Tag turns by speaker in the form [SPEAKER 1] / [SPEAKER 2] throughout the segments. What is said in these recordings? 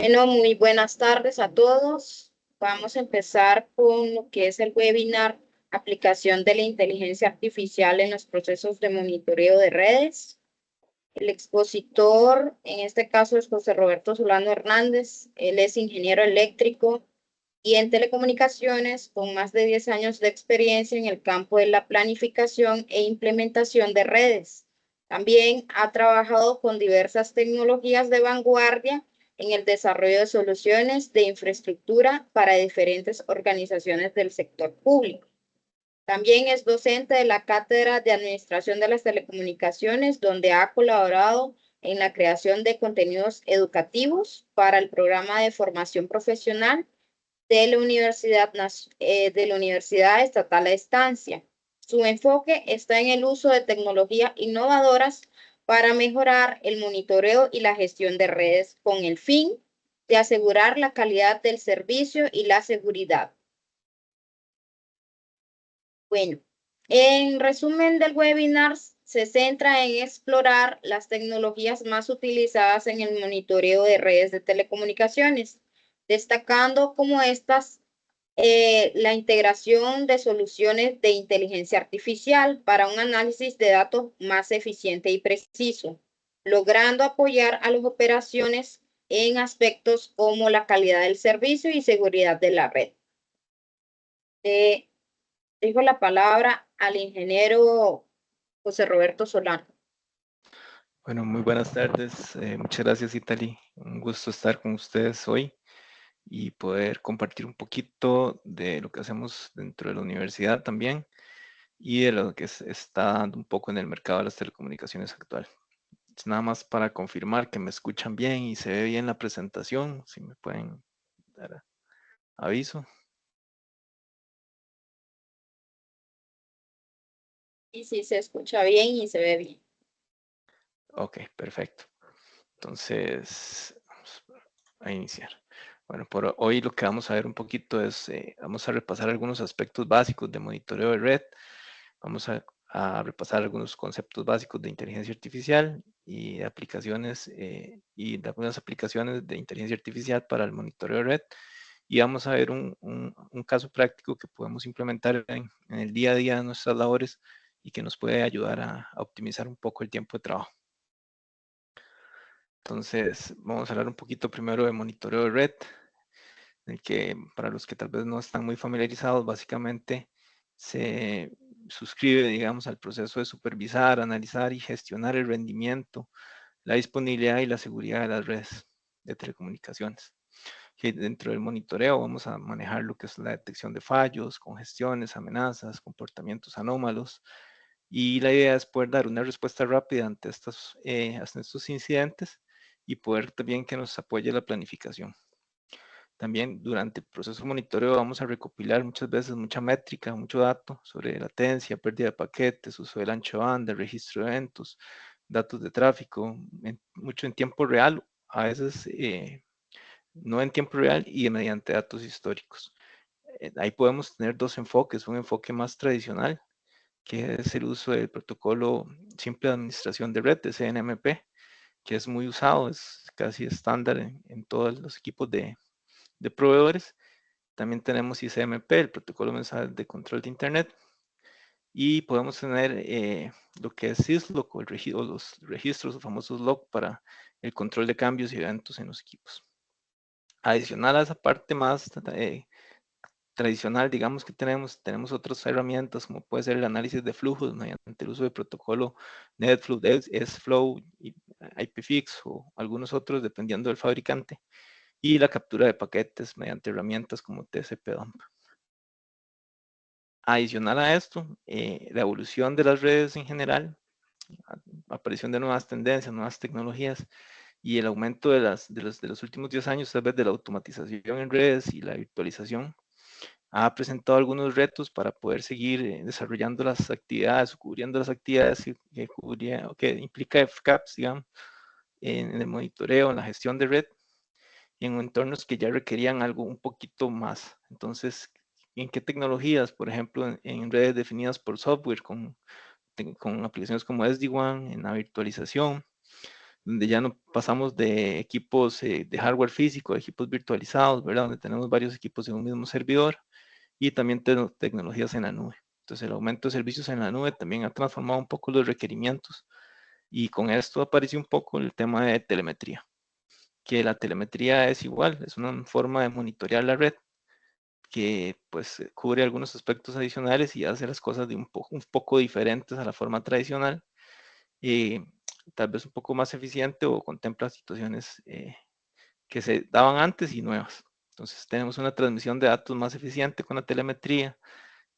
[SPEAKER 1] Bueno, muy buenas tardes a todos. Vamos a empezar con lo que es el webinar Aplicación de la Inteligencia Artificial en los procesos de monitoreo de redes. El expositor, en este caso, es José Roberto Solano Hernández. Él es ingeniero eléctrico y en telecomunicaciones con más de 10 años de experiencia en el campo de la planificación e implementación de redes. También ha trabajado con diversas tecnologías de vanguardia en el desarrollo de soluciones de infraestructura para diferentes organizaciones del sector público. También es docente de la Cátedra de Administración de las Telecomunicaciones, donde ha colaborado en la creación de contenidos educativos para el programa de formación profesional de la Universidad Estatal a Estancia. Su enfoque está en el uso de tecnologías innovadoras para mejorar el monitoreo y la gestión de redes con el fin de asegurar la calidad del servicio y la seguridad. Bueno, en resumen del webinar, se centra en explorar las tecnologías más utilizadas en el monitoreo de redes de telecomunicaciones, destacando como estas la integración de soluciones de inteligencia artificial para un análisis de datos más eficiente y preciso, logrando apoyar a las operaciones en aspectos como la calidad del servicio y seguridad de la red. Dejo la palabra al ingeniero José Roberto Solano.
[SPEAKER 2] Bueno, muy buenas tardes. Muchas gracias, Italy. Un gusto estar con ustedes hoy y poder compartir un poquito de lo que hacemos dentro de la universidad también y de lo que se está dando un poco en el mercado de las telecomunicaciones actual. Es nada más para confirmar que me escuchan bien y se ve bien la presentación, si me pueden dar aviso.
[SPEAKER 1] Y si se escucha bien y se ve bien.
[SPEAKER 2] Ok, perfecto. Entonces, vamos a iniciar. Bueno, por hoy lo que vamos a ver un poquito es, vamos a repasar algunos aspectos básicos de monitoreo de red, vamos a repasar algunos conceptos básicos de inteligencia artificial y de aplicaciones y de algunas aplicaciones de inteligencia artificial para el monitoreo de red y vamos a ver un caso práctico que podemos implementar en el día a día de nuestras labores y que nos puede ayudar a optimizar un poco el tiempo de trabajo. Entonces, vamos a hablar un poquito primero de monitoreo de red, en el que para los que tal vez no están muy familiarizados, básicamente se suscribe, digamos, al proceso de supervisar, analizar y gestionar el rendimiento, la disponibilidad y la seguridad de las redes de telecomunicaciones. Que dentro del monitoreo vamos a manejar lo que es la detección de fallos, congestiones, amenazas, comportamientos anómalos, y la idea es poder dar una respuesta rápida ante estos incidentes y poder también que nos apoye la planificación. También durante el proceso de monitoreo vamos a recopilar muchas veces mucha métrica, mucho dato sobre latencia, pérdida de paquetes, uso del ancho de banda, registro de eventos, datos de tráfico, mucho en tiempo real, a veces no en tiempo real y mediante datos históricos. Ahí podemos tener dos enfoques, un enfoque más tradicional, que es el uso del protocolo simple de administración de red, de CNMP, que es muy usado, es casi estándar en todos los equipos de proveedores. También tenemos ICMP, el protocolo mensal de control de Internet, y podemos tener lo que es syslog o los registros o famosos log para el control de cambios y eventos en los equipos. Adicional a esa parte más tradicional, digamos que tenemos otras herramientas como puede ser el análisis de flujos mediante el uso del protocolo NetFlow, SFlow, IPFix o algunos otros dependiendo del fabricante, y la captura de paquetes mediante herramientas como TCP/dump. Adicional a esto, la evolución de las redes en general, aparición de nuevas tendencias, nuevas tecnologías y el aumento de los últimos 10 años, tal vez de la automatización en redes y la virtualización, ha presentado algunos retos para poder seguir desarrollando las actividades o cubriendo las actividades que implica FCAPS, digamos, en el monitoreo, en la gestión de red y en entornos que ya requerían algo un poquito más. Entonces, ¿en qué tecnologías? Por ejemplo, en redes definidas por software, con aplicaciones como SD-WAN, en la virtualización, donde ya no pasamos de equipos de hardware físico, a equipos virtualizados, ¿verdad? Donde tenemos varios equipos en un mismo servidor y también tecnologías en la nube. Entonces, el aumento de servicios en la nube también ha transformado un poco los requerimientos y con esto aparece un poco el tema de telemetría, que la telemetría es igual, es una forma de monitorear la red que pues cubre algunos aspectos adicionales y hace las cosas de un poco diferentes a la forma tradicional, tal vez un poco más eficiente o contempla situaciones que se daban antes y nuevas. Entonces tenemos una transmisión de datos más eficiente con la telemetría,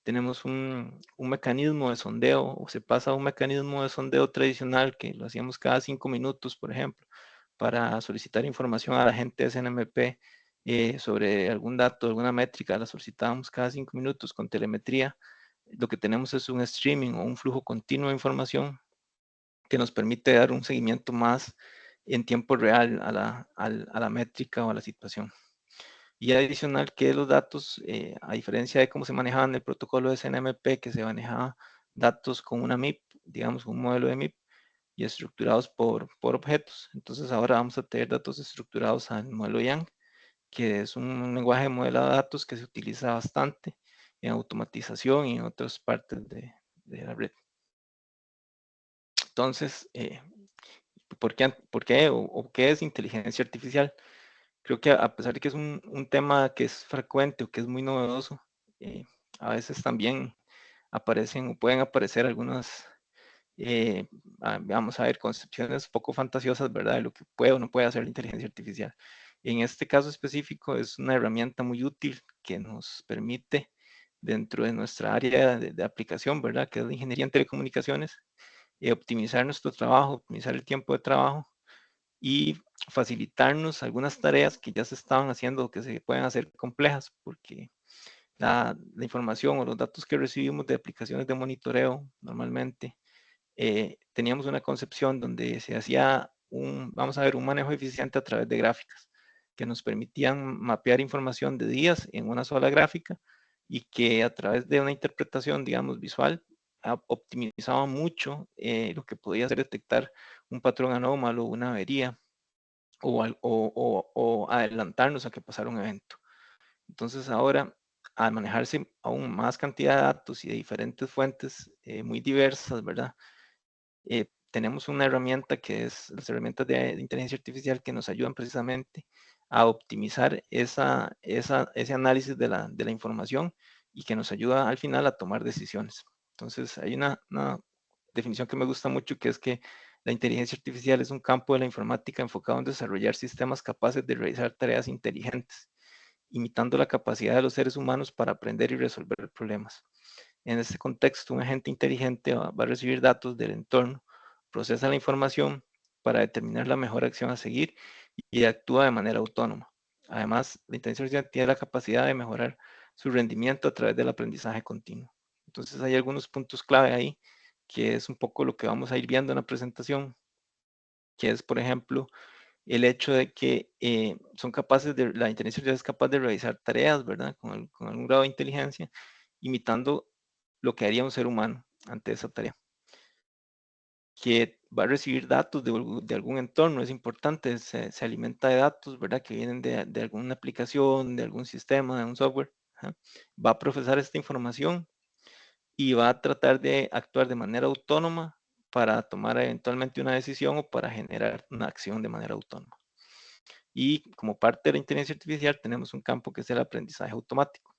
[SPEAKER 2] tenemos un mecanismo de sondeo, o se pasa a un mecanismo de sondeo tradicional que lo hacíamos cada 5 minutos, por ejemplo, para solicitar información a la gente de SNMP sobre algún dato, alguna métrica, la solicitábamos cada 5 minutos con telemetría. Lo que tenemos es un streaming o un flujo continuo de información que nos permite dar un seguimiento más en tiempo real a la métrica o a la situación. Y adicional que los datos, a diferencia de cómo se manejaban en el protocolo de SNMP, que se manejaba datos con una MIP, digamos un modelo de MIP, y estructurados por objetos. Entonces ahora vamos a tener datos estructurados al modelo YANG, que es un lenguaje de modelado de datos que se utiliza bastante en automatización y en otras partes de la red. Entonces, ¿por qué o qué es inteligencia artificial? Creo que a pesar de que es un tema que es frecuente o que es muy novedoso, a veces también aparecen o pueden aparecer algunas, vamos a ver, concepciones poco fantasiosas, ¿verdad? De lo que puede o no puede hacer la inteligencia artificial. En este caso específico es una herramienta muy útil que nos permite, dentro de nuestra área de aplicación, ¿verdad? Que es la ingeniería en telecomunicaciones, optimizar nuestro trabajo, optimizar el tiempo de trabajo y facilitarnos algunas tareas que ya se estaban haciendo o que se pueden hacer complejas, porque la información o los datos que recibimos de aplicaciones de monitoreo normalmente, teníamos una concepción donde se hacía vamos a ver, un manejo eficiente a través de gráficas que nos permitían mapear información de días en una sola gráfica y que a través de una interpretación, digamos, visual, optimizaba mucho lo que podía hacer detectar un patrón anómalo, una avería o adelantarnos a que pasara un evento. Entonces ahora, al manejarse aún más cantidad de datos y de diferentes fuentes muy diversas, ¿verdad? Tenemos una herramienta que es las herramientas de inteligencia artificial que nos ayudan precisamente a optimizar ese análisis de la información y que nos ayuda al final a tomar decisiones. Entonces, hay una definición que me gusta mucho, que es que la inteligencia artificial es un campo de la informática enfocado en desarrollar sistemas capaces de realizar tareas inteligentes, imitando la capacidad de los seres humanos para aprender y resolver problemas. En este contexto, un agente inteligente va a recibir datos del entorno, procesa la información para determinar la mejor acción a seguir y actúa de manera autónoma. Además, la inteligencia artificial tiene la capacidad de mejorar su rendimiento a través del aprendizaje continuo. Entonces, hay algunos puntos clave ahí, que es un poco lo que vamos a ir viendo en la presentación, que es, por ejemplo, el hecho de que la inteligencia artificial es capaz de realizar tareas, ¿verdad? Con algún grado de inteligencia, imitando lo que haría un ser humano ante esa tarea. Que va a recibir datos de algún entorno, es importante, se alimenta de datos, ¿verdad? Que vienen de alguna aplicación, de algún sistema, de un software. ¿Ja? Va a procesar esta información y va a tratar de actuar de manera autónoma para tomar eventualmente una decisión o para generar una acción de manera autónoma. Y como parte de la inteligencia artificial tenemos un campo que es el aprendizaje automático.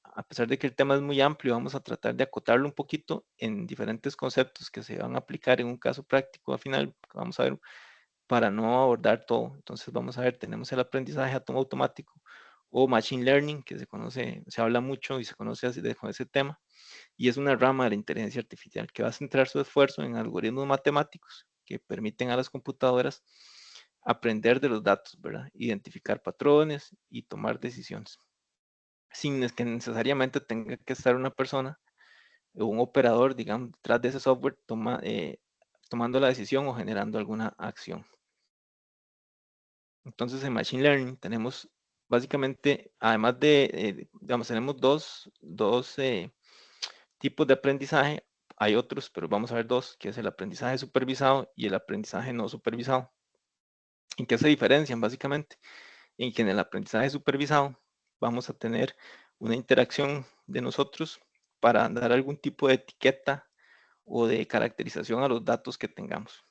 [SPEAKER 2] A pesar de que el tema es muy amplio, vamos a tratar de acotarlo un poquito en diferentes conceptos que se van a aplicar en un caso práctico al final, vamos a ver, para no abordar todo. Entonces vamos a ver, tenemos el aprendizaje automático o machine learning, que se conoce, se habla mucho y se conoce así con ese tema, y es una rama de la inteligencia artificial que va a centrar su esfuerzo en algoritmos matemáticos que permiten a las computadoras aprender de los datos, ¿verdad? Identificar patrones y tomar decisiones, sin que necesariamente tenga que estar una persona o un operador, digamos, detrás de ese software tomando la decisión o generando alguna acción. Entonces, en Machine Learning tenemos básicamente, además digamos, tenemos dos tipos de aprendizaje. Hay otros, pero vamos a ver dos, que es el aprendizaje supervisado y el aprendizaje no supervisado. ¿En qué se diferencian básicamente? En que en el aprendizaje supervisado vamos a tener una interacción de nosotros para dar algún tipo de etiqueta o de caracterización a los datos que tengamos.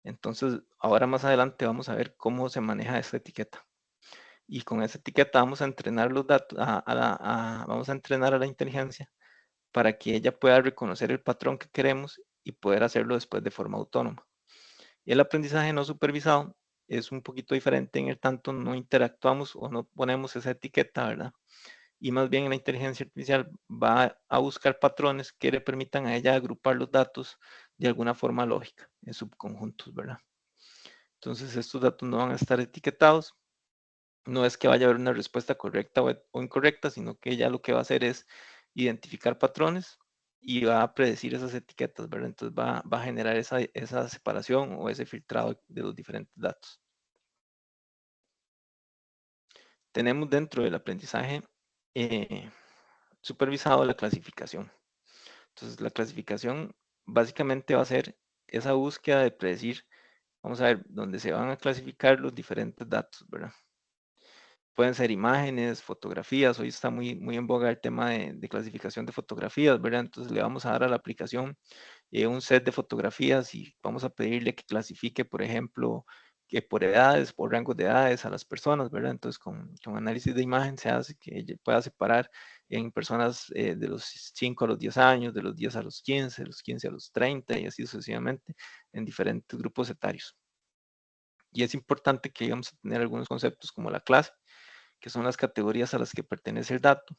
[SPEAKER 2] Entonces, ahora más adelante vamos a ver cómo se maneja esta etiqueta. Y con esa etiqueta vamos a entrenar los datos, vamos a entrenar a la inteligencia para que ella pueda reconocer el patrón que queremos y poder hacerlo después de forma autónoma. Y el aprendizaje no supervisado es un poquito diferente en el tanto no interactuamos o no ponemos esa etiqueta, ¿verdad? Y más bien la inteligencia artificial va a buscar patrones que le permitan a ella agrupar los datos de alguna forma lógica en subconjuntos, ¿verdad? Entonces estos datos no van a estar etiquetados. No es que vaya a haber una respuesta correcta o incorrecta, sino que ella lo que va a hacer es identificar patrones y va a predecir esas etiquetas, ¿verdad? Entonces va a generar esa separación o ese filtrado de los diferentes datos. Tenemos dentro del aprendizaje supervisado la clasificación. Entonces la clasificación básicamente va a ser esa búsqueda de predecir, vamos a ver, dónde se van a clasificar los diferentes datos, ¿verdad? Pueden ser imágenes, fotografías. Hoy está muy en boga el tema de clasificación de fotografías, ¿verdad? Entonces le vamos a dar a la aplicación un set de fotografías y vamos a pedirle que clasifique, por ejemplo, que por edades, por rangos de edades a las personas, ¿verdad? Entonces con análisis de imagen se hace que ella pueda separar en personas de los 5 a los 10 años, de los 10 a los 15, de los 15 a los 30 y así sucesivamente en diferentes grupos etarios. Y es importante que íbamos a tener algunos conceptos como la clase, que son las categorías a las que pertenece el dato,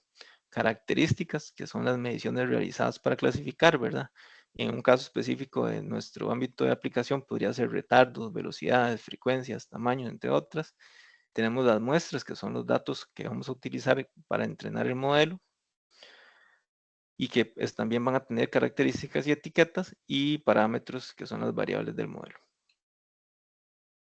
[SPEAKER 2] características, que son las mediciones realizadas para clasificar, ¿verdad? En un caso específico de nuestro ámbito de aplicación podría ser retardos, velocidades, frecuencias, tamaños, entre otras. Tenemos las muestras, que son los datos que vamos a utilizar para entrenar el modelo y que también van a tener características y etiquetas y parámetros, que son las variables del modelo.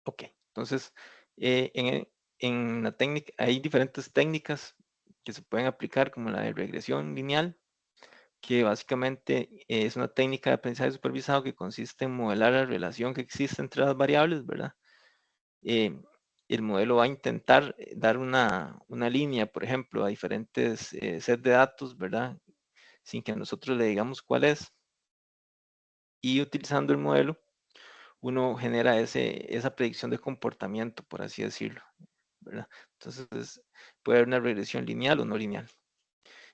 [SPEAKER 2] Ok, entonces en la técnica hay diferentes técnicas que se pueden aplicar, como la de regresión lineal, que básicamente es una técnica de aprendizaje supervisado que consiste en modelar la relación que existe entre las variables, ¿verdad? Eh, el modelo va a intentar dar una línea, por ejemplo, a diferentes sets de datos, ¿verdad? Sin que nosotros le digamos cuál es. Y utilizando el modelo, uno genera esa predicción de comportamiento, por así decirlo, ¿verdad? Entonces, puede haber una regresión lineal o no lineal.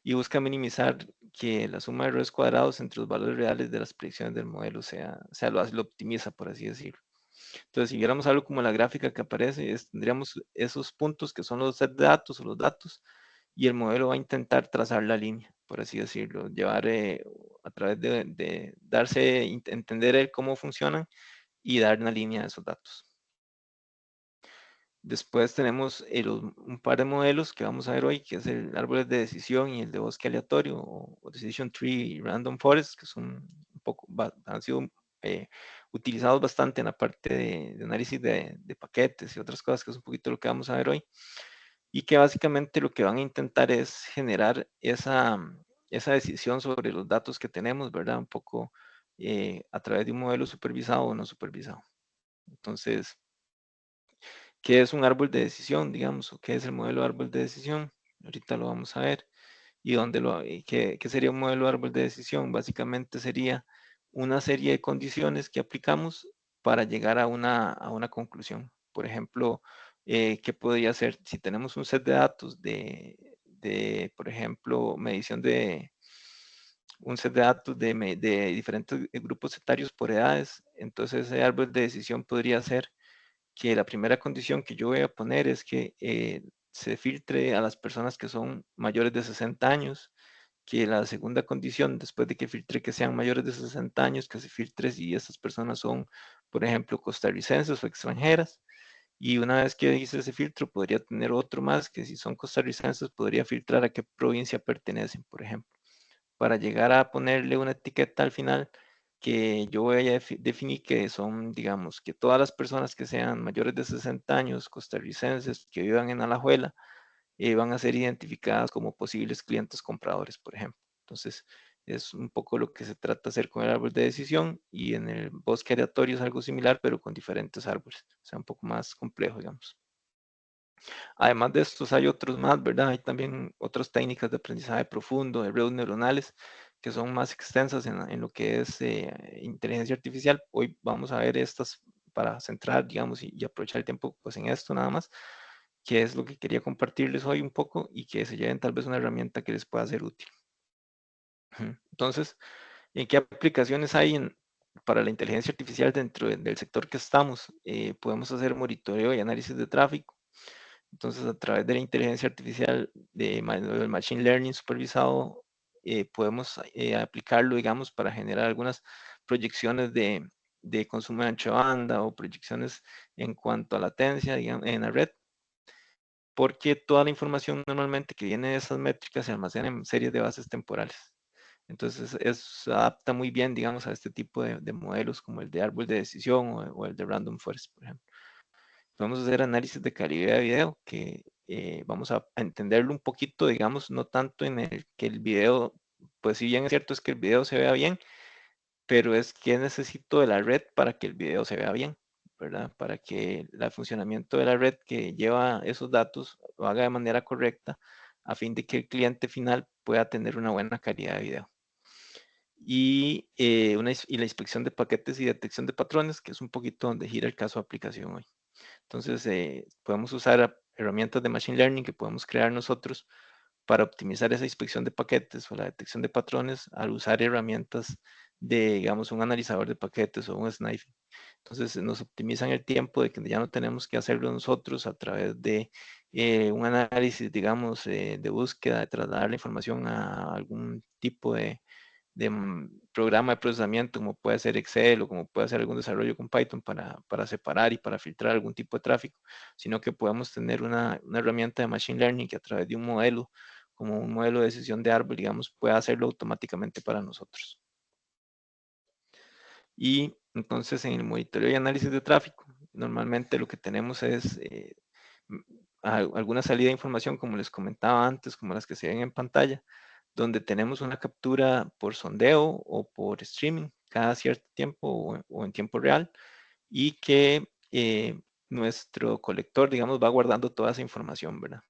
[SPEAKER 2] Y busca minimizar que la suma de errores cuadrados entre los valores reales de las predicciones del modelo lo optimiza, por así decirlo. Entonces, si viéramos algo como la gráfica que aparece, tendríamos esos puntos que son los set de datos o los datos, y el modelo va a intentar trazar la línea, por así decirlo, llevar a través de darse, entender cómo funcionan y dar una línea a esos datos. Después tenemos un par de modelos que vamos a ver hoy, que es el árbol de decisión y el de bosque aleatorio, o Decision Tree y Random Forest, que son un poco, han sido utilizados bastante en la parte de análisis de paquetes y otras cosas, que es un poquito lo que vamos a ver hoy, y que básicamente lo que van a intentar es generar esa decisión sobre los datos que tenemos, ¿verdad? Un poco a través de un modelo supervisado o no supervisado. Entonces, ¿qué es un árbol de decisión, digamos, o qué es el modelo de árbol de decisión? Ahorita lo vamos a ver. ¿Qué sería un modelo de árbol de decisión? Básicamente sería una serie de condiciones que aplicamos para llegar a una conclusión. Por ejemplo, ¿qué podría ser? Si tenemos un set de datos por ejemplo, medición un set de datos de diferentes grupos etarios por edades, entonces ese árbol de decisión podría ser que la primera condición que yo voy a poner es que se filtre a las personas que son mayores de 60 años, que la segunda condición, después de que filtre que sean mayores de 60 años, que se filtre si estas personas son, por ejemplo, costarricenses o extranjeras. Y una vez que hice ese filtro, podría tener otro más, que si son costarricenses, podría filtrar a qué provincia pertenecen, por ejemplo, para llegar a ponerle una etiqueta al final que yo voy a definir que son, digamos, que todas las personas que sean mayores de 60 años, costarricenses, que vivan en Alajuela, van a ser identificadas como posibles clientes compradores, por ejemplo. Entonces, Es un poco lo que se trata de hacer con el árbol de decisión, y en el bosque aleatorio es algo similar, pero con diferentes árboles, o sea, un poco más complejo, digamos. Además de estos hay otros más, ¿verdad? Hay también otras técnicas de aprendizaje profundo, de redes neuronales, que son más extensas en lo que es inteligencia artificial. Hoy vamos a ver estas para centrar, digamos, y aprovechar el tiempo pues en esto nada más, que es lo que quería compartirles hoy un poco, y que se lleven tal vez una herramienta que les pueda ser útil. Entonces, ¿en qué aplicaciones hay para la inteligencia artificial dentro del sector que estamos? Podemos hacer monitoreo y análisis de tráfico. Entonces, a través de la inteligencia artificial, del machine learning supervisado, podemos aplicarlo, digamos, para generar algunas proyecciones de consumo de ancho de banda, o proyecciones en cuanto a latencia, digamos, en la red, porque toda la información normalmente que viene de esas métricas se almacena en series de bases temporales. Entonces, se adapta muy bien, digamos, a este tipo de modelos, como el de árbol de decisión, o el de random forest, por ejemplo. Podemos hacer análisis de calidad de video, que vamos a entenderlo un poquito, digamos, no tanto en el que el video, pues si bien es cierto, es que el video se vea bien, pero es que necesito de la red para que el video se vea bien, ¿verdad? Para que el funcionamiento de la red que lleva esos datos lo haga de manera correcta, a fin de que el cliente final pueda tener una buena calidad de video. Y la inspección de paquetes y detección de patrones, que es un poquito donde gira el caso de aplicación hoy. Entonces, podemos usar herramientas de Machine Learning que podemos crear nosotros para optimizar esa inspección de paquetes o la detección de patrones, al usar herramientas de, digamos, un analizador de paquetes o un snifing. Entonces, nos optimizan el tiempo de que ya no tenemos que hacerlo nosotros a través de un análisis, digamos, de búsqueda, de trasladar la información a algún tipo de programa de procesamiento, como puede ser Excel, o como puede ser algún desarrollo con Python para separar y para filtrar algún tipo de tráfico, sino que podemos tener una herramienta de Machine Learning que, a través de un modelo, como un modelo de decisión de árbol, digamos, pueda hacerlo automáticamente para nosotros. Y entonces, en el monitoreo y análisis de tráfico, normalmente lo que tenemos es alguna salida de información, como les comentaba antes, como las que se ven en pantalla, donde tenemos una captura por sondeo o por streaming cada cierto tiempo, o en tiempo real, y que nuestro colector, digamos, va guardando toda esa información, ¿verdad?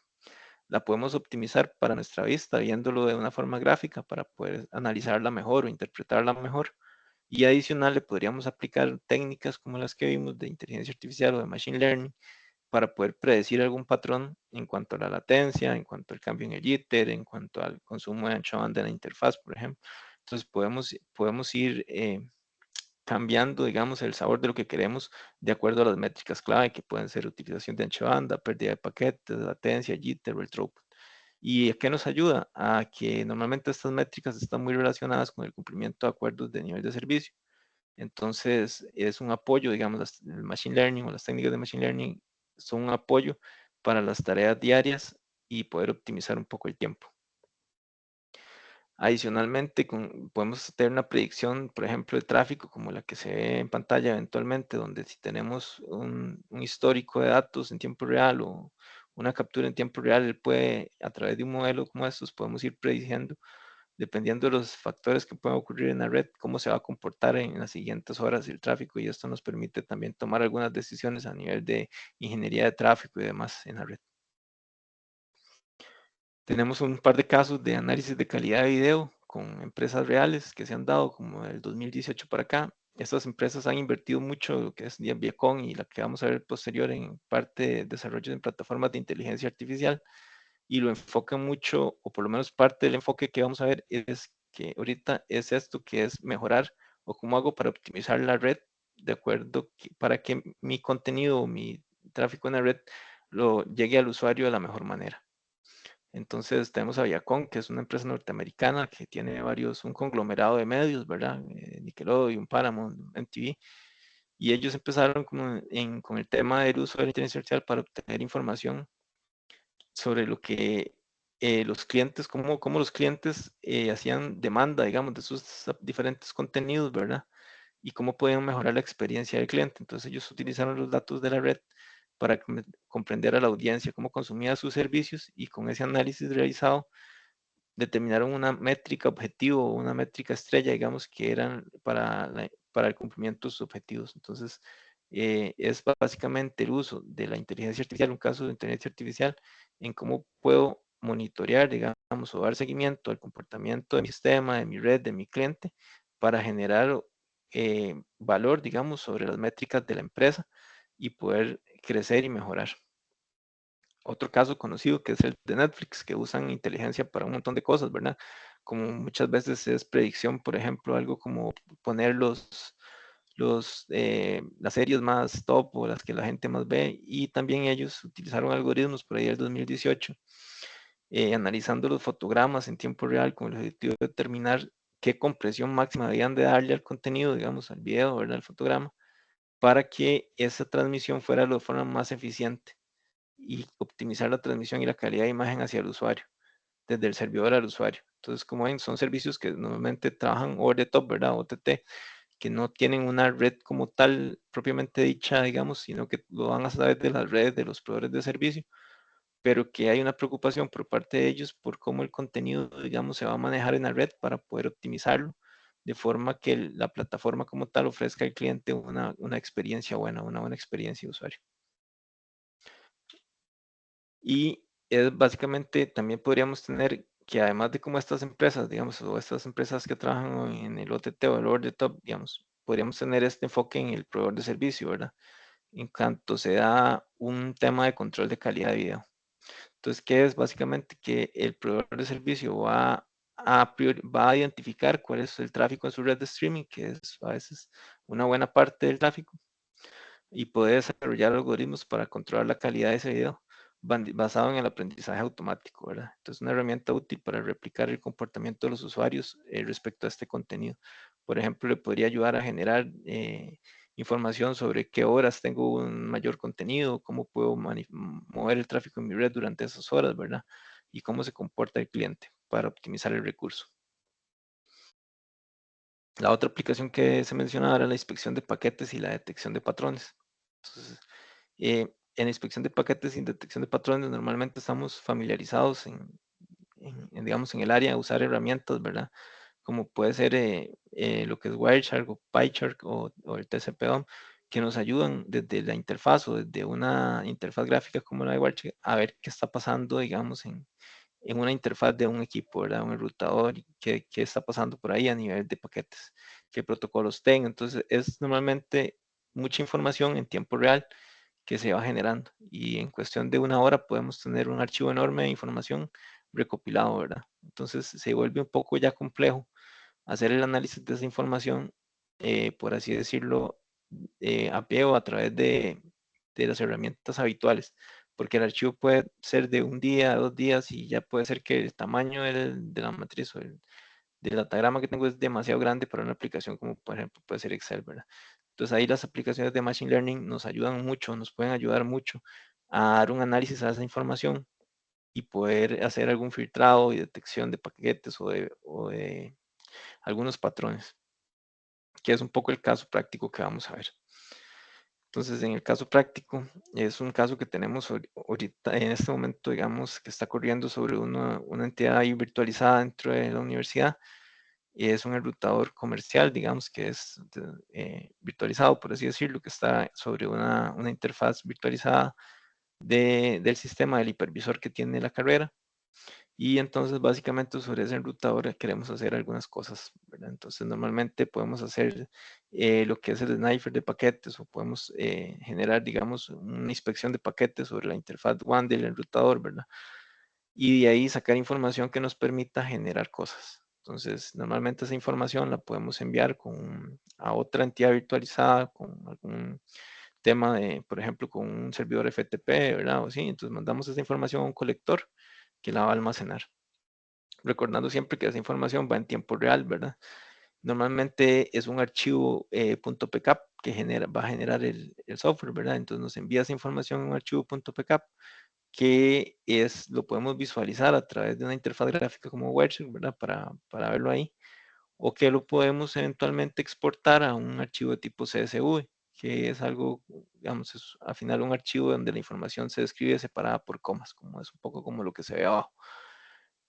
[SPEAKER 2] La podemos optimizar para nuestra vista, viéndolo de una forma gráfica, para poder analizarla mejor o interpretarla mejor. Y adicional, le podríamos aplicar técnicas como las que vimos de inteligencia artificial o de machine learning, para poder predecir algún patrón en cuanto a la latencia, en cuanto al cambio en el jitter, en cuanto al consumo de ancho de banda en la interfaz, por ejemplo. Entonces, podemos ir cambiando, digamos, el sabor de lo que queremos, de acuerdo a las métricas clave, que pueden ser utilización de ancho de banda, pérdida de paquetes, latencia, jitter o el throughput. ¿Y a qué nos ayuda? A que normalmente estas métricas están muy relacionadas con el cumplimiento de acuerdos de nivel de servicio. Entonces, es un apoyo, digamos, el Machine Learning o las técnicas de Machine Learning son un apoyo para las tareas diarias, y poder optimizar un poco el tiempo. Adicionalmente, podemos tener una predicción, por ejemplo, de tráfico, como la que se ve en pantalla eventualmente, donde si tenemos un histórico de datos en tiempo real, o una captura en tiempo real, él puede, a través de un modelo como estos, podemos ir prediciendo, dependiendo de los factores que puedan ocurrir en la red, cómo se va a comportar en las siguientes horas el tráfico, y esto nos permite también tomar algunas decisiones a nivel de ingeniería de tráfico y demás en la red. Tenemos un par de casos de análisis de calidad de video con empresas reales que se han dado, como del 2018 para acá. Estas empresas han invertido mucho, lo que es Viacom, y la que vamos a ver posterior, en parte de desarrollo de plataformas de inteligencia artificial, y lo enfocan mucho, o por lo menos parte del enfoque que vamos a ver es que ahorita es esto, que es mejorar, o cómo hago para optimizar la red, de acuerdo, para que mi contenido o mi tráfico en la red lo llegue al usuario de la mejor manera. Entonces tenemos a Viacom, que es una empresa norteamericana que tiene un conglomerado de medios, ¿verdad? Nickelodeon, Paramount, MTV, y ellos empezaron con el tema del uso de la inteligencia artificial para obtener información sobre lo que los clientes, cómo los clientes hacían demanda, digamos, de sus diferentes contenidos, ¿verdad? Y cómo podían mejorar la experiencia del cliente. Entonces ellos utilizaron los datos de la red para comprender a la audiencia cómo consumía sus servicios, y con ese análisis realizado determinaron una métrica objetivo, una métrica estrella, digamos, que eran para el cumplimiento de sus objetivos. Entonces, es básicamente el uso de la inteligencia artificial, un caso de inteligencia artificial, en cómo puedo monitorear, digamos, o dar seguimiento al comportamiento de mi sistema, de mi red, de mi cliente, para generar valor, digamos, sobre las métricas de la empresa y poder crecer y mejorar. Otro caso conocido que es el de Netflix, que usan inteligencia para un montón de cosas, ¿verdad? Como muchas veces es predicción, por ejemplo, algo como poner las series más top o las que la gente más ve, y también ellos utilizaron algoritmos por ahí del 2018, analizando los fotogramas en tiempo real con el objetivo de determinar qué compresión máxima debían de darle al contenido, digamos, al video, ¿verdad? Al fotograma, para que esa transmisión fuera de la forma más eficiente y optimizar la transmisión y la calidad de imagen hacia el usuario, desde el servidor al usuario. Entonces, como ven, son servicios que normalmente trabajan over the top, ¿verdad? OTT, que no tienen una red como tal propiamente dicha, digamos, sino que lo van a través de las redes de los proveedores de servicio, pero que hay una preocupación por parte de ellos por cómo el contenido, digamos, se va a manejar en la red para poder optimizarlo de forma que la plataforma como tal ofrezca al cliente una experiencia buena, una buena experiencia de usuario. Y es básicamente, también podríamos tener que además de como estas empresas, digamos, o estas empresas que trabajan en el OTT o el over the top, digamos, podríamos tener este enfoque en el proveedor de servicio, ¿verdad? En cuanto se da un tema de control de calidad de video. Entonces, ¿qué es? Básicamente que el proveedor de servicio va a identificar cuál es el tráfico en su red de streaming, que es a veces una buena parte del tráfico, y poder desarrollar algoritmos para controlar la calidad de ese video basado en el aprendizaje automático, ¿verdad? Entonces, una herramienta útil para replicar el comportamiento de los usuarios respecto a este contenido. Por ejemplo, le podría ayudar a generar información sobre qué horas tengo un mayor contenido, cómo puedo mover el tráfico en mi red durante esas horas, ¿verdad? Y cómo se comporta el cliente para optimizar el recurso. La otra aplicación que se mencionaba era la inspección de paquetes y la detección de patrones. Entonces, en la inspección de paquetes y en detección de patrones normalmente estamos familiarizados digamos, en el área de usar herramientas, ¿verdad? Como puede ser lo que es Wireshark o PyChark o el TCP/DOM, que nos ayudan desde la interfaz o desde una interfaz gráfica como la de Wireshark a ver qué está pasando, digamos, en una interfaz de un equipo, ¿verdad? Un enrutador, qué está pasando por ahí a nivel de paquetes, qué protocolos tengo. Entonces, es normalmente mucha información en tiempo real que se va generando y en cuestión de una hora podemos tener un archivo enorme de información recopilado, ¿verdad? Entonces, se vuelve un poco ya complejo hacer el análisis de esa información, por así decirlo, a pie o a través de las herramientas habituales, porque el archivo puede ser de un día, 2 días, y ya puede ser que el tamaño de la matriz o del datagrama que tengo es demasiado grande para una aplicación como por ejemplo puede ser Excel, ¿verdad? Entonces ahí las aplicaciones de Machine Learning nos ayudan mucho, nos pueden ayudar mucho a dar un análisis a esa información y poder hacer algún filtrado y detección de paquetes o de algunos patrones, que es un poco el caso práctico que vamos a ver. Entonces, en el caso práctico, es un caso que tenemos ahorita, en este momento, digamos, que está corriendo sobre una entidad ahí virtualizada dentro de la universidad, y es un enrutador comercial, digamos, que es virtualizado, por así decirlo, que está sobre una interfaz virtualizada del sistema del hipervisor que tiene la carrera. Y entonces básicamente sobre ese enrutador queremos hacer algunas cosas, ¿verdad? Entonces normalmente podemos hacer lo que es el sniper de paquetes o podemos generar, digamos, una inspección de paquetes sobre la interfaz WAN del enrutador, ¿verdad? Y de ahí sacar información que nos permita generar cosas. Entonces normalmente esa información la podemos enviar a otra entidad virtualizada con algún tema de, por ejemplo, con un servidor FTP, ¿verdad? O sí, entonces mandamos esa información a un colector que la va a almacenar, recordando siempre que esa información va en tiempo real, ¿verdad? Normalmente es un archivo .pcap que va a generar el software, ¿verdad? Entonces nos envía esa información en un archivo .pcap que lo podemos visualizar a través de una interfaz gráfica como Wireshark, ¿verdad? Para verlo ahí, o que lo podemos eventualmente exportar a un archivo de tipo CSV, que es algo, digamos, es al final un archivo donde la información se describe separada por comas, como es un poco como lo que se ve abajo.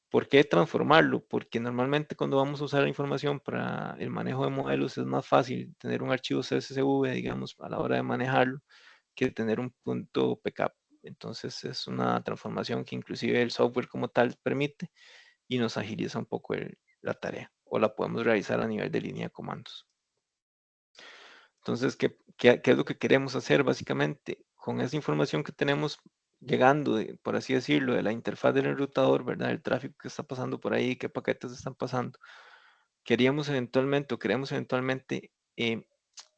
[SPEAKER 2] ¿Por qué transformarlo? Porque normalmente cuando vamos a usar la información para el manejo de modelos es más fácil tener un archivo CSV, digamos, a la hora de manejarlo, que tener un punto pcap. Entonces es una transformación que inclusive el software como tal permite y nos agiliza un poco la tarea, o la podemos realizar a nivel de línea de comandos. Entonces, ¿qué es lo que queremos hacer básicamente? Con esa información que tenemos llegando, por así decirlo, de la interfaz del enrutador, ¿verdad? El tráfico que está pasando por ahí, qué paquetes están pasando. Queríamos eventualmente, o queremos eventualmente,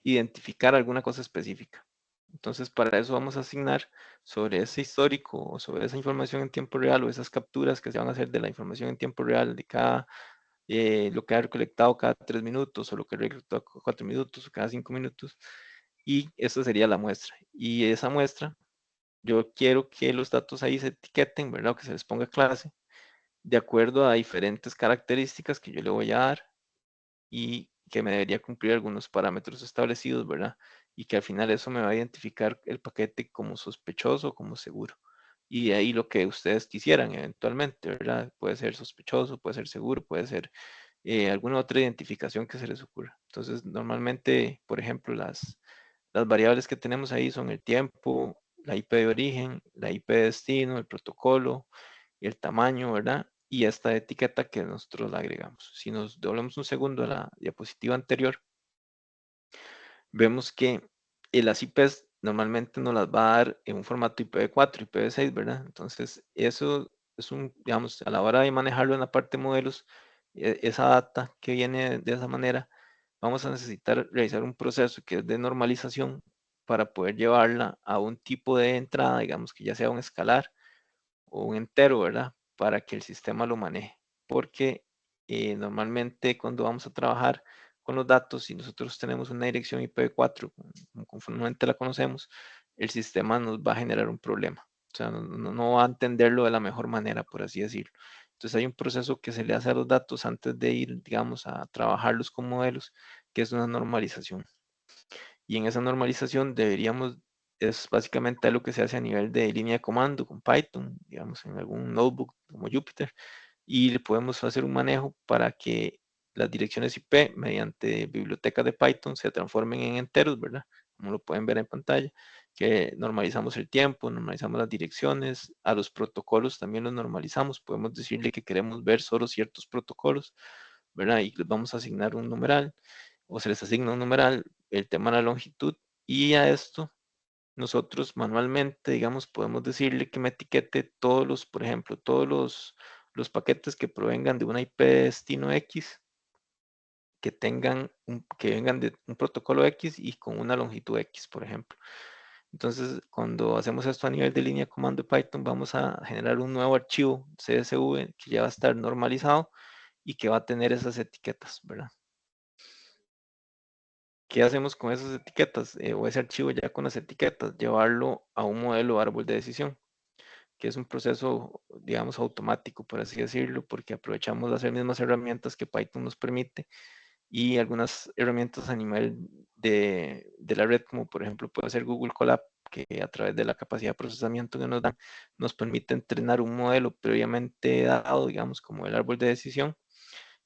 [SPEAKER 2] identificar alguna cosa específica. Entonces, para eso vamos a asignar sobre ese histórico o sobre esa información en tiempo real o esas capturas que se van a hacer de la información en tiempo real de cada, lo que ha recolectado cada 3 minutos o lo que ha recolectado cada 4 minutos o cada 5 minutos. Y esa sería la muestra. Y esa muestra, yo quiero que los datos ahí se etiqueten, ¿verdad? O que se les ponga clase de acuerdo a diferentes características que yo le voy a dar y que me debería cumplir algunos parámetros establecidos, ¿verdad? Y que al final eso me va a identificar el paquete como sospechoso o como seguro. Y de ahí lo que ustedes quisieran eventualmente, ¿verdad? Puede ser sospechoso, puede ser seguro, puede ser alguna otra identificación que se les ocurra. Entonces, normalmente, por ejemplo, las variables que tenemos ahí son el tiempo, la IP de origen, la IP de destino, el protocolo, el tamaño, ¿verdad? Y esta etiqueta que nosotros la agregamos. Si nos doblamos un segundo a la diapositiva anterior, vemos que las IPs normalmente nos las va a dar en un formato IPv4, IPv6, ¿verdad? Entonces, eso es digamos, a la hora de manejarlo en la parte de modelos, esa data que viene de esa manera, vamos a necesitar realizar un proceso que es de normalización para poder llevarla a un tipo de entrada, digamos que ya sea un escalar o un entero, ¿verdad? Para que el sistema lo maneje. Porque normalmente cuando vamos a trabajar con los datos, si nosotros tenemos una dirección IPv4, conformemente la conocemos, el sistema nos va a generar un problema. O sea, no va a entenderlo de la mejor manera, por así decirlo. Entonces hay un proceso que se le hace a los datos antes de ir, digamos, a trabajarlos con modelos, que es una normalización. Y en esa normalización deberíamos, es básicamente lo que se hace a nivel de línea de comando con Python, digamos, en algún notebook como Jupyter, y le podemos hacer un manejo para que las direcciones IP mediante bibliotecas de Python se transformen en enteros, ¿verdad? Como lo pueden ver en pantalla, que normalizamos el tiempo, normalizamos las direcciones, a los protocolos también los normalizamos, podemos decirle que queremos ver solo ciertos protocolos, ¿verdad? Y les vamos a asignar un numeral o se les asigna un numeral, el tema de la longitud, y a esto nosotros manualmente, digamos, podemos decirle que me etiquete todos los, por ejemplo, todos los paquetes que provengan de una IP de destino X, que que vengan de un protocolo X y con una longitud X, por ejemplo. Entonces, cuando hacemos esto a nivel de línea de comando de Python, vamos a generar un nuevo archivo CSV que ya va a estar normalizado y que va a tener esas etiquetas, ¿verdad? ¿Qué hacemos con esas etiquetas o ese archivo ya con las etiquetas? Llevarlo a un modelo árbol de decisión, que es un proceso, digamos, automático, por así decirlo, porque aprovechamos las mismas herramientas que Python nos permite y algunas herramientas a nivel de la red, como por ejemplo puede ser Google Colab, que a través de la capacidad de procesamiento que nos dan, nos permite entrenar un modelo previamente dado, digamos, como el árbol de decisión,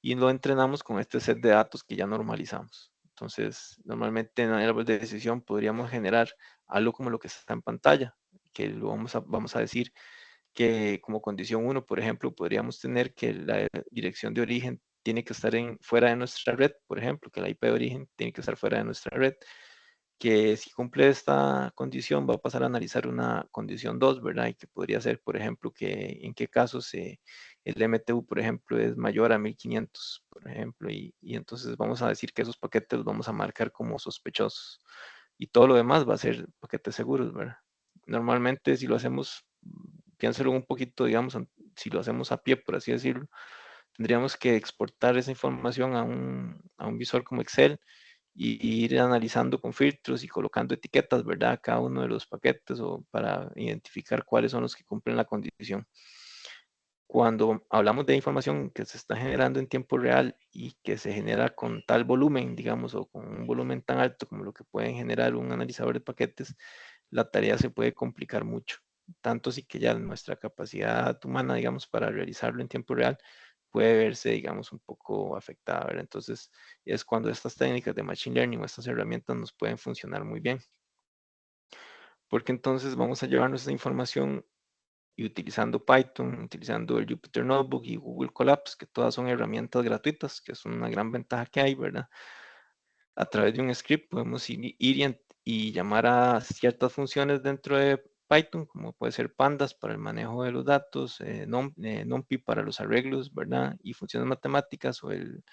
[SPEAKER 2] y lo entrenamos con este set de datos que ya normalizamos. Entonces, normalmente en el árbol de decisión podríamos generar algo como lo que está en pantalla, que lo vamos a decir que como condición 1, por ejemplo, podríamos tener que la dirección de origen tiene que estar fuera de nuestra red, por ejemplo, que la IP de origen tiene que estar fuera de nuestra red, que si cumple esta condición va a pasar a analizar una condición 2, ¿verdad? Y que podría ser, por ejemplo, que en qué casos el MTU, por ejemplo, es mayor a 1500, por ejemplo, y entonces vamos a decir que esos paquetes los vamos a marcar como sospechosos. Y todo lo demás va a ser paquetes seguros, ¿verdad? Normalmente si lo hacemos, piénselo un poquito, digamos, si lo hacemos a pie, por así decirlo, tendríamos que exportar esa información a un visor como Excel y ir analizando con filtros y colocando etiquetas, ¿verdad? Cada uno de los paquetes o para identificar cuáles son los que cumplen la condición. Cuando hablamos de información que se está generando en tiempo real y que se genera con tal volumen, digamos, o con un volumen tan alto como lo que pueden generar un analizador de paquetes, la tarea se puede complicar mucho. tanto así que ya nuestra capacidad humana, digamos, para realizarlo en tiempo real puede verse, digamos, un poco afectada, ¿verdad? Entonces, es cuando estas técnicas de Machine Learning o estas herramientas nos pueden funcionar muy bien. Porque entonces vamos a llevar nuestra información y utilizando Python, utilizando el Jupyter Notebook y Google Colapse, que todas son herramientas gratuitas, que es una gran ventaja que hay, ¿verdad? A través de un script podemos y llamar a ciertas funciones dentro de Python, como puede ser pandas para el manejo de los datos, NumPy para los arreglos, ¿verdad? Y funciones matemáticas o el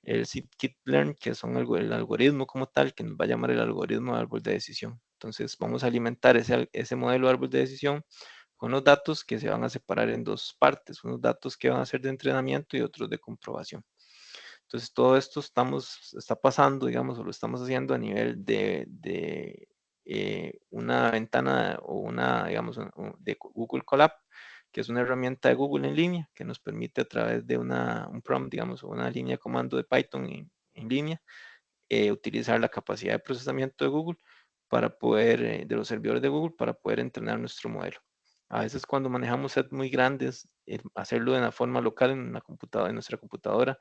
[SPEAKER 2] scikit-learn, que son el algoritmo como tal, que nos va a llamar el algoritmo de árbol de decisión. Entonces vamos a alimentar ese modelo de árbol de decisión con los datos que se van a separar en dos partes, unos datos que van a ser de entrenamiento y otros de comprobación. Entonces, todo esto está pasando, digamos, o lo estamos haciendo a nivel de una ventana o una, digamos, de Google Colab, que es una herramienta de Google en línea que nos permite a través de un prompt, digamos, o una línea de comando de Python en línea, utilizar la capacidad de procesamiento de Google para poder, de los servidores de Google, para poder entrenar nuestro modelo. A veces cuando manejamos sets muy grandes, hacerlo de una forma local en la computadora, en nuestra computadora,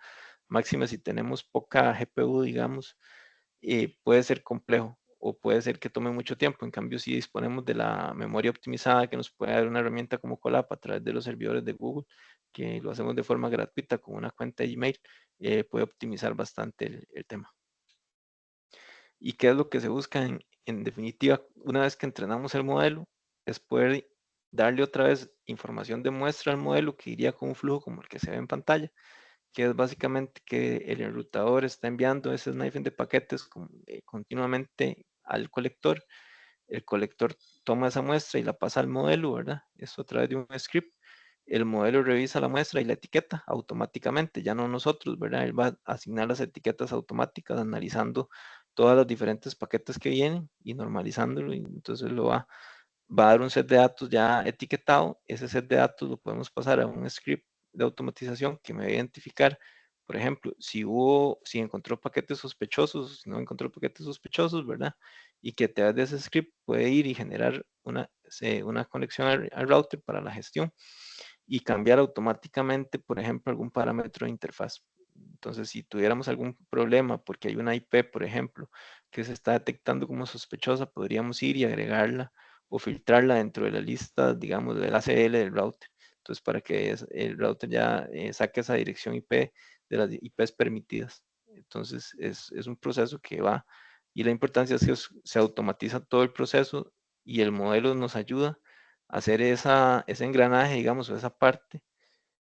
[SPEAKER 2] máxima si tenemos poca GPU, digamos, puede ser complejo o puede ser que tome mucho tiempo. En cambio, si disponemos de la memoria optimizada que nos puede dar una herramienta como Colab a través de los servidores de Google, que lo hacemos de forma gratuita con una cuenta de Gmail, puede optimizar bastante el tema. ¿Y qué es lo que se busca en definitiva? Una vez que entrenamos el modelo, es poder darle otra vez información de muestra al modelo que iría con un flujo como el que se ve en pantalla, que es básicamente que el enrutador está enviando ese snifing de paquetes continuamente al colector. El colector toma esa muestra y la pasa al modelo, ¿verdad? Eso a través de un script. El modelo revisa la muestra y la etiqueta automáticamente, ya no nosotros, ¿verdad? Él va a asignar las etiquetas automáticas analizando todos los diferentes paquetes que vienen y normalizándolo, y entonces va a dar un set de datos ya etiquetado. Ese set de datos lo podemos pasar a un script de automatización que me va a identificar, por ejemplo, si encontró paquetes sospechosos, si no encontró paquetes sospechosos, ¿verdad? Y que a través de ese script puede ir y generar una conexión al router para la gestión y cambiar automáticamente, por ejemplo, algún parámetro de interfaz. Entonces, si tuviéramos algún problema porque hay una IP, por ejemplo, que se está detectando como sospechosa, podríamos ir y agregarla o filtrarla dentro de la lista, digamos, del ACL del router. Entonces, para que el router ya saque esa dirección IP de las IPs permitidas. Entonces, es un proceso que va, y la importancia es que se automatiza todo el proceso y el modelo nos ayuda a hacer ese engranaje, digamos, o esa parte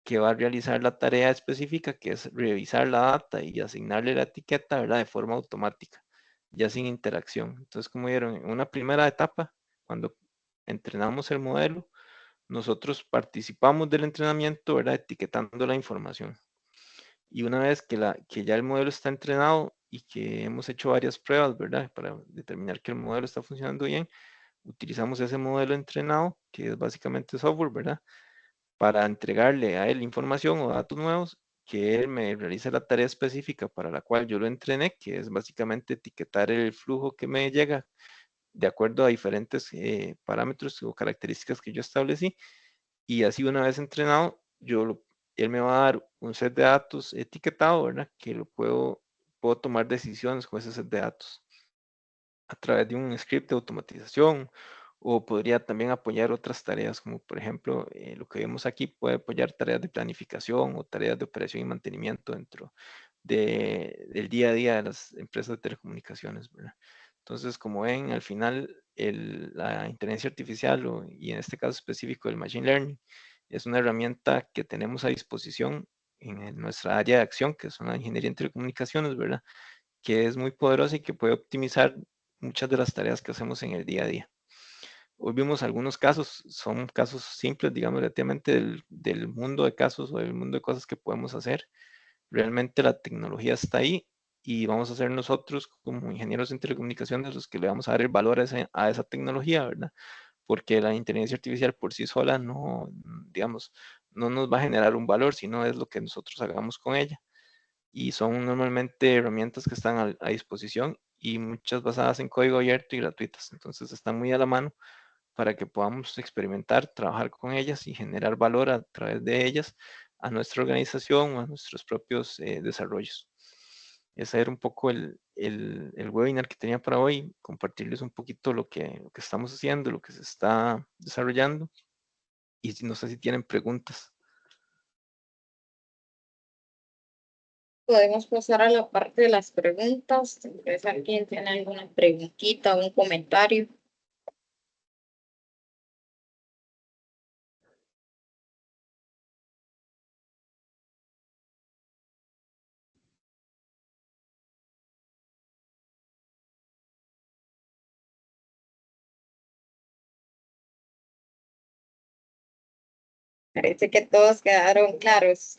[SPEAKER 2] que va a realizar la tarea específica, que es revisar la data y asignarle la etiqueta, ¿verdad? De forma automática, ya sin interacción. Entonces, como vieron, en una primera etapa, cuando entrenamos el modelo, nosotros participamos del entrenamiento, ¿verdad? Etiquetando la información. Y una vez que ya el modelo está entrenado y que hemos hecho varias pruebas, ¿verdad? Para determinar que el modelo está funcionando bien, utilizamos ese modelo entrenado, que es básicamente software, ¿verdad? Para entregarle a él información o datos nuevos, que él me realice la tarea específica para la cual yo lo entrené, que es básicamente etiquetar el flujo que me llega de acuerdo a diferentes parámetros o características que yo establecí. Y así una vez entrenado, él me va a dar un set de datos etiquetado, ¿verdad? Que puedo tomar decisiones con ese set de datos a través de un script de automatización, o podría también apoyar otras tareas, como por ejemplo lo que vemos aquí, puede apoyar tareas de planificación o tareas de operación y mantenimiento dentro del día a día de las empresas de telecomunicaciones, ¿verdad? Entonces, como ven, al final la inteligencia artificial y en este caso específico el machine learning es una herramienta que tenemos a disposición en nuestra área de acción, que es una ingeniería en telecomunicaciones, ¿verdad? Que es muy poderosa y que puede optimizar muchas de las tareas que hacemos en el día a día. Hoy vimos algunos casos, son casos simples, digamos, relativamente del mundo de casos o del mundo de cosas que podemos hacer. Realmente la tecnología está ahí y vamos a ser nosotros como ingenieros en telecomunicaciones los que le vamos a dar el valor a esa tecnología, ¿verdad? Porque la inteligencia artificial por sí sola no, digamos, no nos va a generar un valor, sino es lo que nosotros hagamos con ella. Y son normalmente herramientas que están disposición y muchas basadas en código abierto y gratuitas. Entonces están muy a la mano para que podamos experimentar, trabajar con ellas y generar valor a través de ellas a nuestra organización, a nuestros propios desarrollos. Ese era un poco el webinar que tenía para hoy, compartirles un poquito lo que estamos haciendo, lo que se está desarrollando y no sé si tienen preguntas.
[SPEAKER 1] Podemos pasar a la parte de las preguntas. Si alguien tiene alguna preguntita o un comentario. Parece que todos quedaron claros.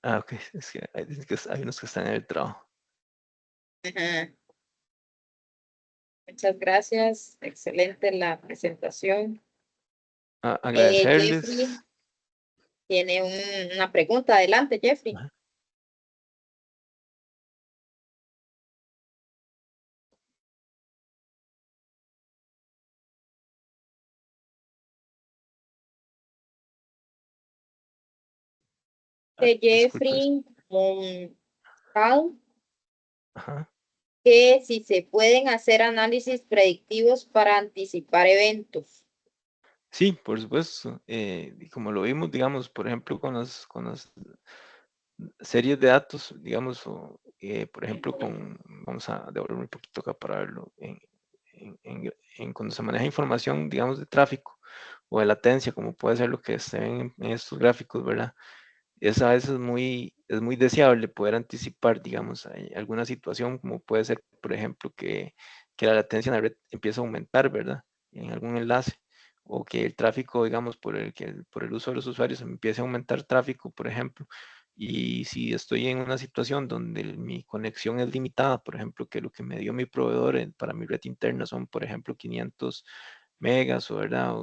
[SPEAKER 2] Ah, ok, es que hay unos que están en el trabajo.
[SPEAKER 1] Ajá. Muchas gracias. Excelente la presentación. Jeffrey
[SPEAKER 2] Agradecerles.
[SPEAKER 1] tiene una pregunta. Adelante, Jeffrey.
[SPEAKER 2] Ajá.
[SPEAKER 1] De
[SPEAKER 2] Disculpe.
[SPEAKER 1] Jeffrey Cal,
[SPEAKER 2] Ajá.
[SPEAKER 1] que si se pueden hacer análisis predictivos para anticipar eventos.
[SPEAKER 2] Sí, por supuesto. Y como lo vimos, digamos, por ejemplo, con las series de datos, digamos, o por ejemplo, vamos a devolver un poquito acá para verlo, cuando se maneja información, digamos, de tráfico o de latencia, como puede ser lo que se ven en estos gráficos, ¿verdad? Es a veces es muy deseable poder anticipar, digamos, alguna situación, como puede ser, por ejemplo, que la latencia en la red empiece a aumentar, ¿verdad? En algún enlace, o que el tráfico, digamos, por el uso de los usuarios empiece a aumentar tráfico, por ejemplo. Y si estoy en una situación donde mi conexión es limitada, por ejemplo, que lo que me dio mi proveedor para mi red interna son, por ejemplo, 500 megas, o ¿verdad?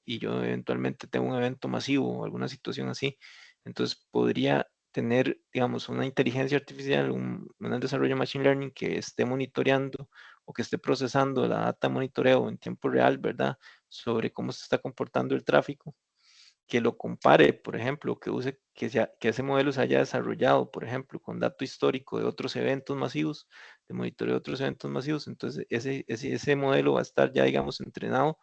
[SPEAKER 2] Y yo eventualmente tengo un evento masivo o alguna situación así, entonces podría tener, digamos, una inteligencia artificial, un desarrollo de Machine Learning que esté monitoreando o que esté procesando la data de monitoreo en tiempo real, ¿verdad? Sobre cómo se está comportando el tráfico, que lo compare, por ejemplo, que ese modelo se haya desarrollado, por ejemplo, con dato histórico de otros eventos masivos, de monitoreo de otros eventos masivos. Entonces, ese modelo va a estar ya, digamos, entrenado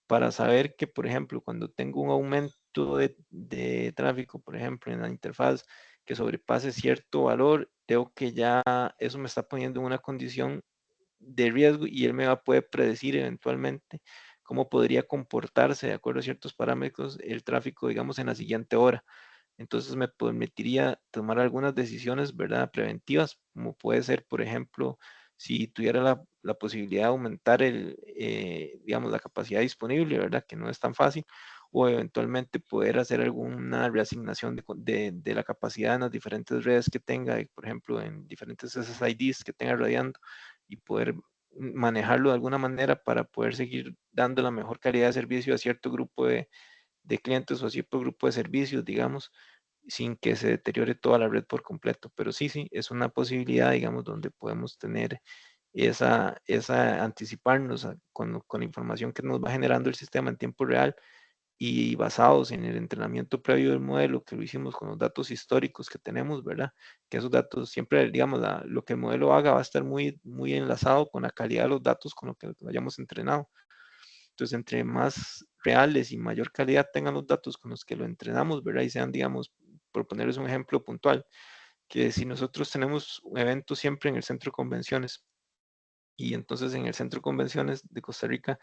[SPEAKER 2] para saber que, por ejemplo, cuando tengo un aumento de tráfico, por ejemplo, en la interfaz que sobrepase cierto valor, tengo que ya eso me está poniendo en una condición de riesgo y él me va a poder predecir eventualmente cómo podría comportarse de acuerdo a ciertos parámetros el tráfico, digamos, en la siguiente hora. Entonces me permitiría tomar algunas decisiones, ¿verdad? Preventivas, como puede ser, por ejemplo, si tuviera la posibilidad de aumentar digamos, la capacidad disponible, ¿verdad? Que no es tan fácil, o eventualmente poder hacer alguna reasignación de la capacidad en las diferentes redes que tenga, por ejemplo, en diferentes SSIDs que tenga radiando y poder manejarlo de alguna manera para poder seguir dando la mejor calidad de servicio a cierto grupo de clientes o a cierto grupo de servicios, digamos, sin que se deteriore toda la red por completo. Pero sí, sí, es una posibilidad, digamos, donde podemos tener esa anticiparnos con la información que nos va generando el sistema en tiempo real y basados en el entrenamiento previo del modelo, que lo hicimos con los datos históricos que tenemos, ¿verdad? Que esos datos siempre, digamos, lo que el modelo haga va a estar muy, muy enlazado con la calidad de los datos con lo que lo hayamos entrenado. Entonces, entre más reales y mayor calidad tengan los datos con los que lo entrenamos, ¿verdad? Y sean, digamos, por ponerles un ejemplo puntual, que si nosotros tenemos un evento siempre en el centro de convenciones, y entonces en el centro de convenciones de Costa Rica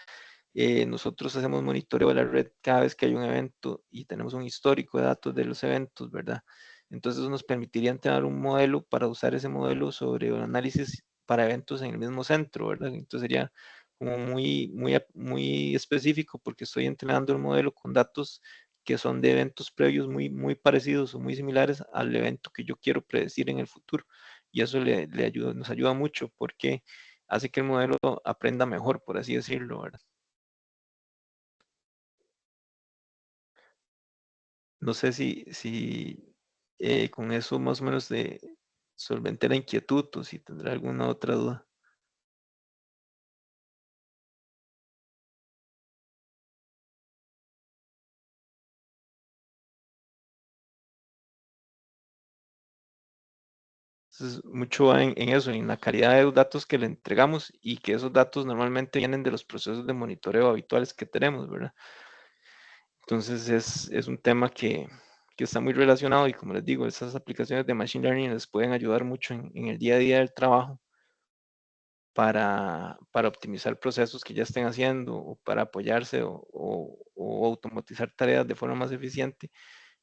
[SPEAKER 2] nosotros hacemos monitoreo de la red cada vez que hay un evento y tenemos un histórico de datos de los eventos, ¿verdad? Entonces nos permitiría entrenar un modelo para usar ese modelo sobre un análisis para eventos en el mismo centro, ¿verdad? Entonces sería como muy específico porque estoy entrenando el modelo con datos que son de eventos previos muy parecidos o muy similares al evento que yo quiero predecir en el futuro. Y eso nos ayuda mucho porque hace que el modelo aprenda mejor, por así decirlo, ¿verdad? No sé si con eso más o menos solventé la inquietud o si tendrá alguna otra duda. Entonces, mucho va en eso, en la calidad de los datos que le entregamos y que esos datos normalmente vienen de los procesos de monitoreo habituales que tenemos, ¿verdad? Entonces, es un tema que está muy relacionado y como les digo, esas aplicaciones de Machine Learning les pueden ayudar mucho en el día a día del trabajo para optimizar procesos que ya estén haciendo o para apoyarse o automatizar tareas de forma más eficiente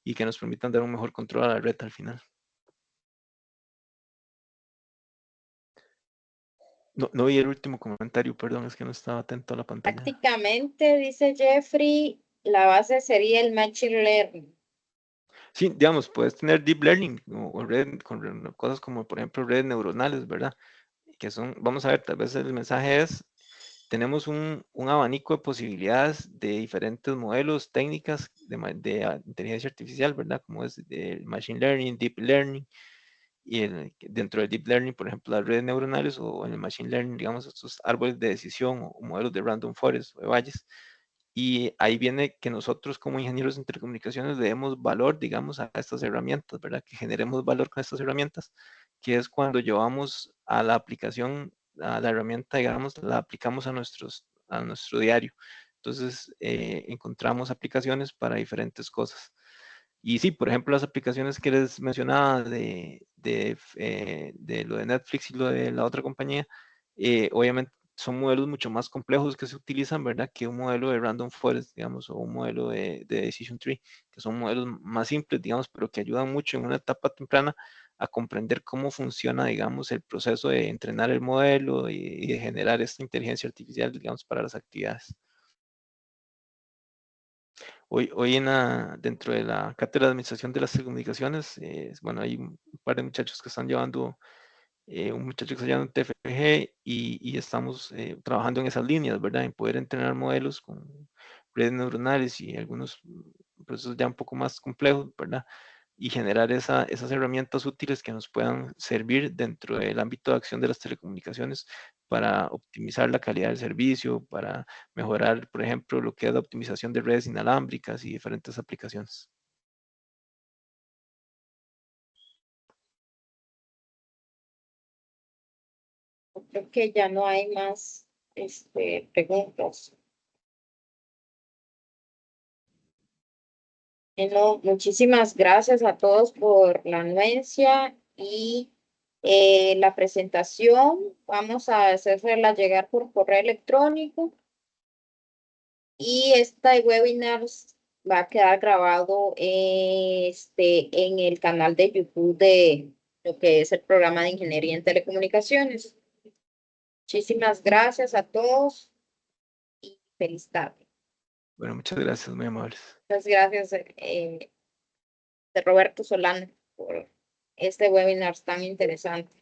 [SPEAKER 2] y que nos permitan dar un mejor control a la red al final. No vi el último comentario, perdón, es que no estaba atento a la pantalla.
[SPEAKER 1] Prácticamente, dice Jeffrey, la base sería el Machine Learning.
[SPEAKER 2] Sí, digamos, puedes tener deep learning o con cosas como, por ejemplo, redes neuronales, ¿verdad? Que son, vamos a ver, tal vez el mensaje es, tenemos un abanico de posibilidades de diferentes modelos, técnicas de inteligencia artificial, ¿verdad? Como es el machine learning, deep learning, y dentro del deep learning, por ejemplo, las redes neuronales o en el machine learning, digamos, estos árboles de decisión o modelos de random forest o de valles. Y ahí viene que nosotros como ingenieros de telecomunicaciones le demos valor, digamos, a estas herramientas, ¿verdad? Que generemos valor con estas herramientas, que es cuando llevamos a la aplicación, a la herramienta, digamos, la aplicamos a nuestro diario. Entonces, encontramos aplicaciones para diferentes cosas. Y sí, por ejemplo, las aplicaciones que les mencionaba de lo de Netflix y lo de la otra compañía, obviamente son modelos mucho más complejos que se utilizan, ¿verdad? Que un modelo de Random Forest, digamos, o un modelo de Decision Tree, que son modelos más simples, digamos, pero que ayudan mucho en una etapa temprana a comprender cómo funciona, digamos, el proceso de entrenar el modelo y de generar esta inteligencia artificial, digamos, para las actividades. Hoy dentro de la cátedra de administración de las telecomunicaciones, bueno, hay un par de muchachos que están llevando, un muchacho que está llevando TFG y estamos trabajando en esas líneas, ¿verdad? En poder entrenar modelos con redes neuronales y algunos procesos ya un poco más complejos, ¿verdad? Y generar esas herramientas útiles que nos puedan servir dentro del ámbito de acción de las telecomunicaciones para optimizar la calidad del servicio, para mejorar, por ejemplo, lo que es la optimización de redes inalámbricas y diferentes aplicaciones.
[SPEAKER 1] Creo que ya no hay más preguntas. Bueno, muchísimas gracias a todos por la anuencia y la presentación. Vamos a hacerla llegar por correo electrónico y este webinar va a quedar grabado en el canal de YouTube de lo que es el programa de Ingeniería en Telecomunicaciones. Muchísimas gracias a todos y feliz tarde.
[SPEAKER 2] Bueno, muchas gracias, muy amables.
[SPEAKER 1] Muchas gracias de Roberto Solano por este webinar tan interesante.